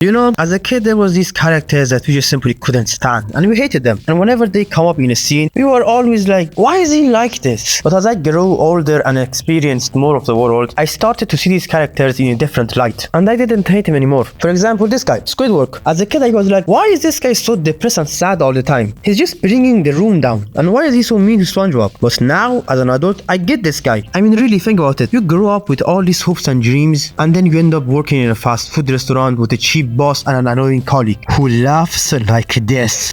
You know, as a kid, there was these characters that we just simply couldn't stand, and we hated them. And whenever they come up in a scene, we were always like, why is he like this? But as I grew older and experienced more of the world, I started to see these characters in a different light, and I didn't hate him anymore. For example, this guy, Squidward. As a kid, I was like, why is this guy so depressed and sad all the time? He's just bringing the room down. And why is he so mean to SpongeBob? But now, as an adult, I get this guy. I mean, really think about it. You grow up with all these hopes and dreams, and then you end up working in a fast food restaurant with a cheap boss and an annoying colleague who laughs like this.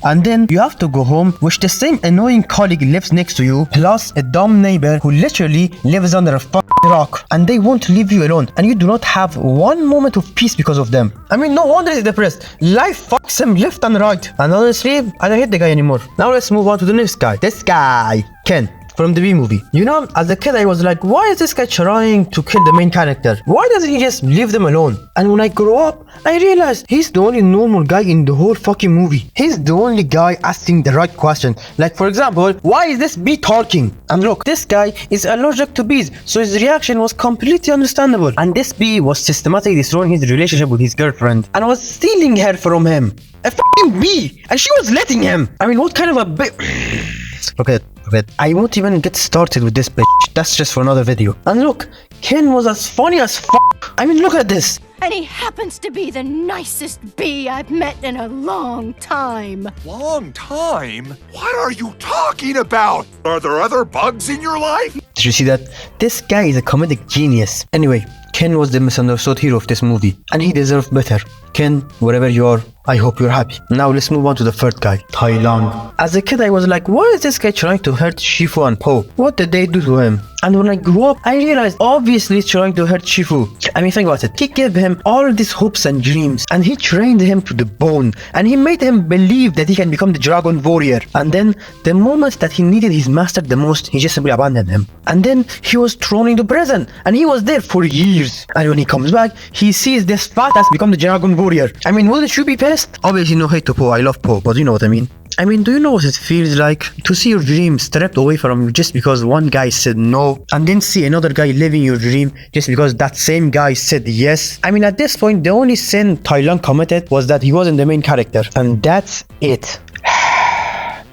And then you have to go home, which the same annoying colleague lives next to you, plus a dumb neighbor who literally lives under a fucking rock, and they won't leave you alone, and you do not have one moment of peace because of them. I mean, no wonder he's depressed. Life fucks him left and right. And honestly, I don't hate the guy anymore. Now let's move on to the next guy. This guy, Ken. From the B movie. You know, as a kid I was like, why is this guy trying to kill the main character? Why doesn't he just leave them alone? And when I grew up, I realized he's the only normal guy in the whole fucking movie. He's the only guy asking the right question. Like, for example, why is this bee talking? And look, this guy is allergic to bees, so his reaction was completely understandable. And this bee was systematically destroying his relationship with his girlfriend and was stealing her from him. A fucking bee! And she was letting him! I mean, what kind of a Okay, I won't even get started with this bitch. That's just for another video. And look, Ken was as funny as fuck. I mean, look at this. And he happens to be the nicest bee I've met in a long time. Long time? What are you talking about? Are there other bugs in your life? Did you see that? This guy is a comedic genius. Anyway, Ken was the misunderstood hero of this movie, and he deserved better. Ken, wherever you are, I hope you're happy. Now let's move on to the third guy, Thailand. As a kid I was like, why is this guy trying to hurt Shifu and Po? What did they do to him? And when I grew up, I realized obviously he's trying to hurt Shifu. I mean, think about it. He gave him all these hopes and dreams, and he trained him to the bone, and he made him believe that he can become the Dragon Warrior. And then, the moment that he needed his master the most, he just simply abandoned him. And then, he was thrown into prison, and he was there for years. And when he comes back, he sees this fat ass become the Dragon Warrior. I mean, wouldn't you be pissed? Obviously, no hate to Po, I love Po, but you know what I mean. I mean, do you know what it feels like to see your dream stripped away from you just because one guy said no, and then see another guy living your dream just because that same guy said yes? I mean, at this point, the only sin Thailand committed was that he wasn't the main character, and that's it.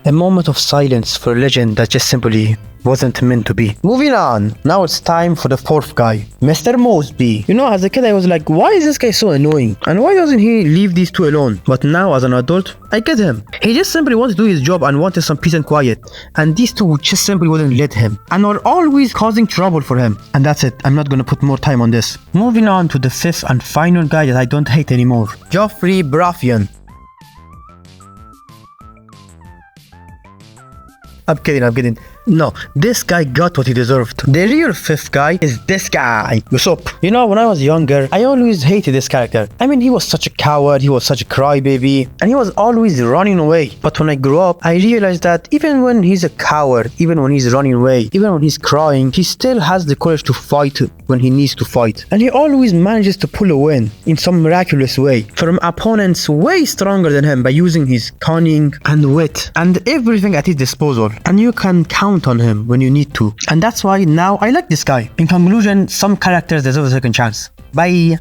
A moment of silence for a legend that just simply wasn't meant to be. Moving on, now it's time for the fourth guy, Mr. Mosby. You know, as a kid I was like, why is this guy so annoying? And why doesn't he leave these two alone? But now as an adult, I get him. He just simply wanted to do his job and wanted some peace and quiet. And these two just simply wouldn't let him, and were always causing trouble for him. And that's it, I'm not gonna put more time on this. Moving on to the fifth and final guy that I don't hate anymore, Joffrey Baratheon. I'm kidding. No, this guy got what he deserved. The real fifth guy is this guy, Usopp. You know, when I was younger, I always hated this character. I mean, he was such a coward, he was such a crybaby, and he was always running away. But when I grew up, I realized that even when he's a coward, even when he's running away, even when he's crying, he still has the courage to fight when he needs to fight. And he always manages to pull a win in some miraculous way from opponents way stronger than him by using his cunning and wit and everything at his disposal. And you can count on him when you need to, and that's why now I like this guy. In conclusion, some characters deserve a second chance. Bye.